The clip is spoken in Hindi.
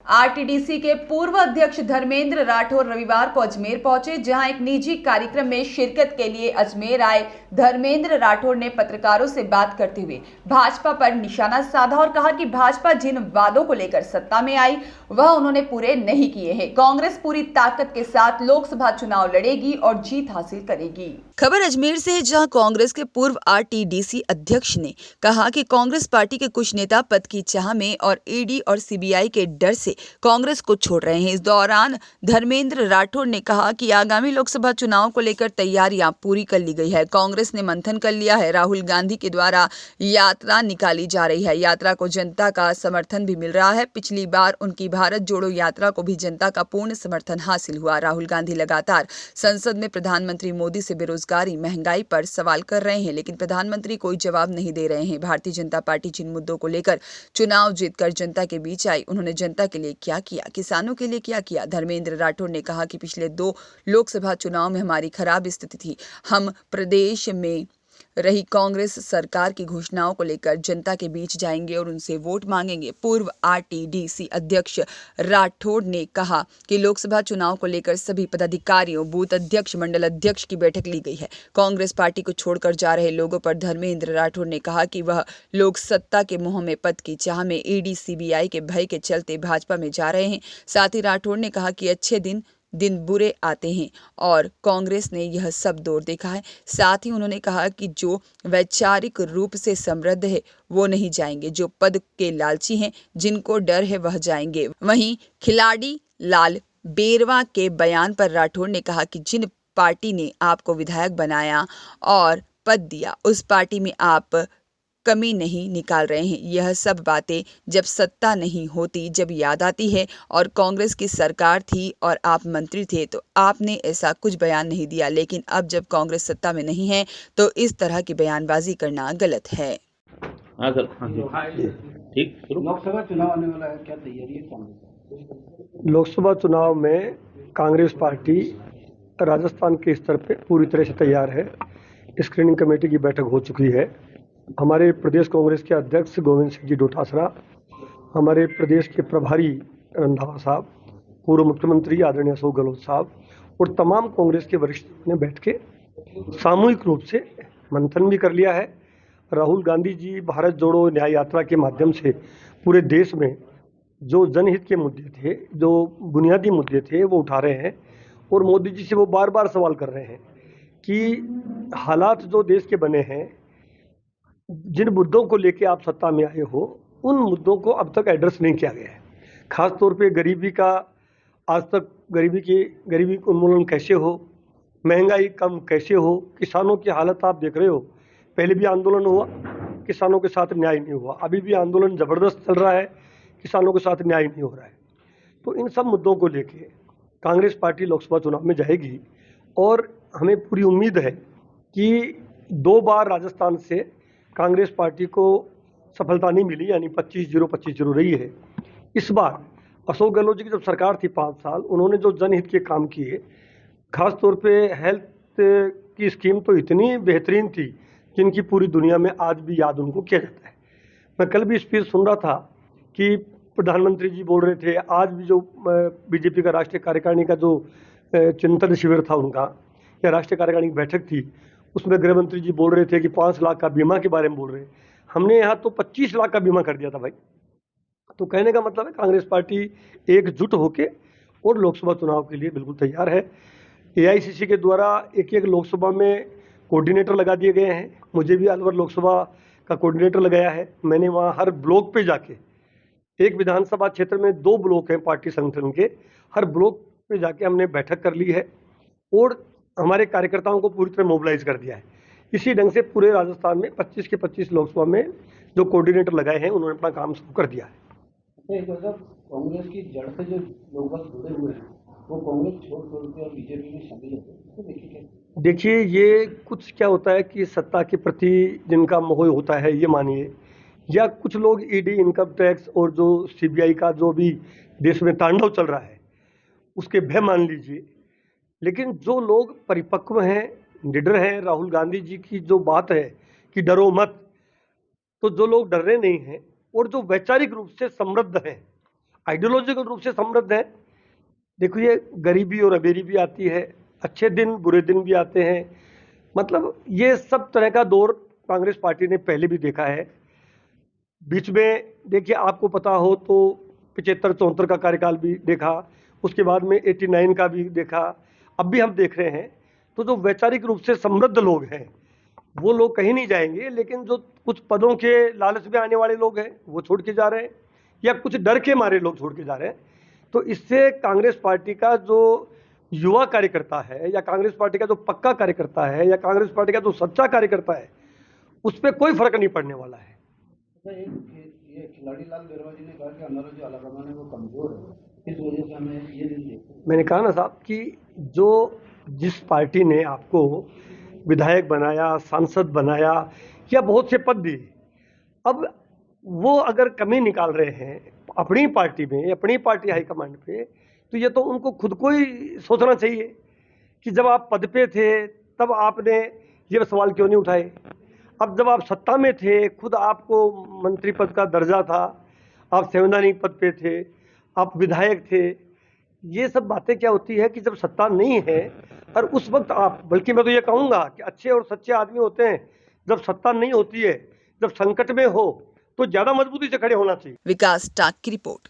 आरटीडीसी के पूर्व अध्यक्ष धर्मेंद्र राठौर रविवार को अजमेर पहुंचे, जहां एक निजी कार्यक्रम में शिरकत के लिए अजमेर आए धर्मेंद्र राठौर ने पत्रकारों से बात करते हुए भाजपा पर निशाना साधा और कहा कि भाजपा जिन वादों को लेकर सत्ता में आई वह उन्होंने पूरे नहीं किए हैं। कांग्रेस पूरी ताकत के साथ लोकसभा चुनाव लड़ेगी और जीत हासिल करेगी। खबर अजमेर से है, जहां कांग्रेस के पूर्व आरटीडीसी अध्यक्ष ने कहा कि कांग्रेस पार्टी के कुछ नेता पद की चाह में और ईडी और सीबीआई के डर से कांग्रेस को छोड़ रहे हैं। इस दौरान धर्मेंद्र राठौर ने कहा कि आगामी लोकसभा चुनाव को लेकर तैयारियां पूरी कर ली गई है। कांग्रेस ने मंथन कर लिया है। राहुल गांधी के द्वारा यात्रा निकाली जा रही है। यात्रा को जनता का समर्थन भी मिल रहा है। पिछली बार उनकी भारत जोड़ो यात्रा को भी जनता का पूर्ण समर्थन हासिल हुआ। राहुल गांधी लगातार संसद में प्रधानमंत्री मोदी से बेरोजगारी, महंगाई पर सवाल कर रहे हैं, लेकिन प्रधानमंत्री कोई जवाब नहीं दे रहे हैं। भारतीय जनता पार्टी जिन मुद्दों को लेकर चुनाव जीतकर जनता के बीच आई, उन्होंने जनता के लिए क्या किया, किसानों के लिए क्या किया। धर्मेंद्र राठौर ने कहा कि पिछले 2 लोकसभा चुनाव में हमारी खराब स्थिति थी। हम प्रदेश में रही कांग्रेस सरकार की घोषणाओं को लेकर जनता के बीच जाएंगे और उनसे वोट मांगेंगे। पूर्व आरटीडीसी अध्यक्ष राठौर ने कहा कि लोकसभा चुनाव को लेकर सभी पदाधिकारियों, बूथ अध्यक्ष, मंडल अध्यक्ष की बैठक ली गई है। कांग्रेस पार्टी को छोड़कर जा रहे लोगों पर धर्मेंद्र राठौर ने कहा कि वह लोग सत्ता के मोह में, पद की चाह में, ईडी सीबीआई के भय के चलते भाजपा में जा रहे हैं। साथ ही राठौर ने कहा कि अच्छे दिन बुरे आते हैं और कांग्रेस ने यह सब दौर देखा है। साथ ही उन्होंने कहा कि जो वैचारिक रूप से समृद्ध है वो नहीं जाएंगे, जो पद के लालची हैं, जिनको डर है वह जाएंगे। वहीं खिलाड़ी लाल बेरवा के बयान पर राठौर ने कहा कि जिन पार्टी ने आपको विधायक बनाया और पद दिया, उस पार्टी में आप कमी नहीं निकाल रहे हैं। यह सब बातें जब सत्ता नहीं होती, जब याद आती है और कांग्रेस की सरकार थी और आप मंत्री थे, तो आपने ऐसा कुछ बयान नहीं दिया, लेकिन अब जब कांग्रेस सत्ता में नहीं है तो इस तरह की बयानबाजी करना गलत है। हाँ सर, हाँ जी, ठीक। लोकसभा चुनाव आने वाला है, क्या तैयारी है कांग्रेस? लोकसभा चुनाव में कांग्रेस पार्टी राजस्थान के स्तर पे पूरी तरह से तैयार है। स्क्रीनिंग कमेटी की बैठक हो चुकी है। हमारे प्रदेश कांग्रेस के अध्यक्ष गोविंद सिंह जी डोटासरा, हमारे प्रदेश के प्रभारी रंधावा साहब, पूर्व मुख्यमंत्री आदरणीय अशोक गहलोत साहब और तमाम कांग्रेस के वरिष्ठ ने बैठ के सामूहिक रूप से मंथन भी कर लिया है। राहुल गांधी जी भारत जोड़ो न्याय यात्रा के माध्यम से पूरे देश में जो जनहित के मुद्दे थे, जो बुनियादी मुद्दे थे, वो उठा रहे हैं और मोदी जी से वो बार बार सवाल कर रहे हैं कि हालात जो देश के बने हैं, जिन मुद्दों को लेके आप सत्ता में आए हो, उन मुद्दों को अब तक एड्रेस नहीं किया गया है। खास तौर पे गरीबी का, आज तक गरीबी उन्मूलन कैसे हो, महंगाई कम कैसे हो, किसानों की हालत आप देख रहे हो। पहले भी आंदोलन हुआ, किसानों के साथ न्याय नहीं हुआ। अभी भी आंदोलन ज़बरदस्त चल रहा है, किसानों के साथ न्याय नहीं हो रहा है। तो इन सब मुद्दों को लेके कांग्रेस पार्टी लोकसभा चुनाव में जाएगी और हमें पूरी उम्मीद है कि 2 बार राजस्थान से कांग्रेस पार्टी को सफलता नहीं मिली, यानी 25-0 रही है। इस बार अशोक गहलोत जी की जब सरकार थी 5 साल, उन्होंने जो जनहित के काम किए, खास तौर पे हेल्थ की स्कीम तो इतनी बेहतरीन थी जिनकी पूरी दुनिया में आज भी याद उनको किया जाता है। मैं कल भी स्पीच सुन रहा था कि प्रधानमंत्री जी बोल रहे थे, आज भी जो बीजेपी का राष्ट्रीय कार्यकारिणी का जो चिंतन शिविर था उनका, या राष्ट्रीय कार्यकारिणी की बैठक थी, उसमें गृह मंत्री जी बोल रहे थे कि 5 लाख का बीमा के बारे में बोल रहे हैं। हमने यहाँ तो 25 लाख का बीमा कर दिया था भाई। तो कहने का मतलब है कांग्रेस पार्टी एकजुट होके और लोकसभा चुनाव के लिए बिल्कुल तैयार है। एआईसीसी के द्वारा एक लोकसभा में कोऑर्डिनेटर लगा दिए गए हैं। मुझे भी अलवर लोकसभा का कोऑर्डिनेटर लगाया है। मैंने वहाँ हर ब्लॉक पे जाके, एक विधानसभा क्षेत्र में 2 ब्लॉक हैं पार्टी संगठन के, हर ब्लॉक पे जाके हमने बैठक कर ली है और हमारे कार्यकर्ताओं को पूरी तरह मोबिलाइज कर दिया है। इसी ढंग से पूरे राजस्थान में 25 के 25 लोकसभा में जो कोऑर्डिनेटर लगाए हैं, उन्होंने अपना काम शुरू कर दिया है। कांग्रेस की जड़ से जो लोग जुड़े हुए हैं, वो कांग्रेस छोड़ के बीजेपी में शामिल होते हैं। देखिए, ये कुछ क्या होता है कि सत्ता के प्रति जिनका मोह होता है, ये मानिए, या कुछ लोग ईडी, इनकम टैक्स और जो सीबीआई का जो भी देश में तांडव चल रहा है, उसके भय मान लीजिए। लेकिन जो लोग परिपक्व हैं, निडर हैं, राहुल गांधी जी की जो बात है कि डरो मत, तो जो लोग डर रहे नहीं हैं और जो वैचारिक रूप से समृद्ध हैं, आइडियोलॉजिकल रूप से समृद्ध हैं। देखो, ये गरीबी और अमीरी भी आती है, अच्छे दिन बुरे दिन भी आते हैं। मतलब ये सब तरह का दौर कांग्रेस पार्टी ने पहले भी देखा है। बीच में देखिए, आपको पता हो तो 75-74 का कार्यकाल भी देखा, उसके बाद में 89 का भी देखा, अब भी हम देख रहे हैं। तो जो वैचारिक रूप से समृद्ध लोग हैं वो लोग कहीं नहीं जाएंगे, लेकिन जो कुछ पदों के लालच में आने वाले लोग हैं वो छोड़ के जा रहे हैं, या कुछ डर के मारे लोग छोड़ के जा रहे हैं। तो इससे कांग्रेस पार्टी का जो युवा कार्यकर्ता है, या कांग्रेस पार्टी का जो पक्का कार्यकर्ता है, या कांग्रेस पार्टी का जो सच्चा कार्यकर्ता है, उस पर कोई फर्क नहीं पड़ने वाला है। ये खिलाड़ी लाल बेरवा जी ने कहा कि हमारा जो आलाकमान है वो कमजोर है, इस वजह से हमें ये नहीं देखते। मैंने कहा ना साहब कि जो जिस पार्टी ने आपको विधायक बनाया, सांसद बनाया, या बहुत से पद दिए, अब वो अगर कमी निकाल रहे हैं अपनी पार्टी में, अपनी पार्टी हाईकमांड पे, तो ये तो उनको खुद को ही सोचना चाहिए कि जब आप पद पे थे तब आपने ये सवाल क्यों नहीं उठाए। अब जब आप सत्ता में थे, खुद आपको मंत्री पद का दर्जा था, आप संवैधानिक पद पे थे, आप विधायक थे। ये सब बातें क्या होती है कि जब सत्ता नहीं है, और उस वक्त आप, बल्कि मैं तो ये कहूँगा कि अच्छे और सच्चे आदमी होते हैं जब सत्ता नहीं होती है, जब संकट में हो तो ज़्यादा मजबूती से खड़े होना चाहिए। विकास टाक की रिपोर्ट।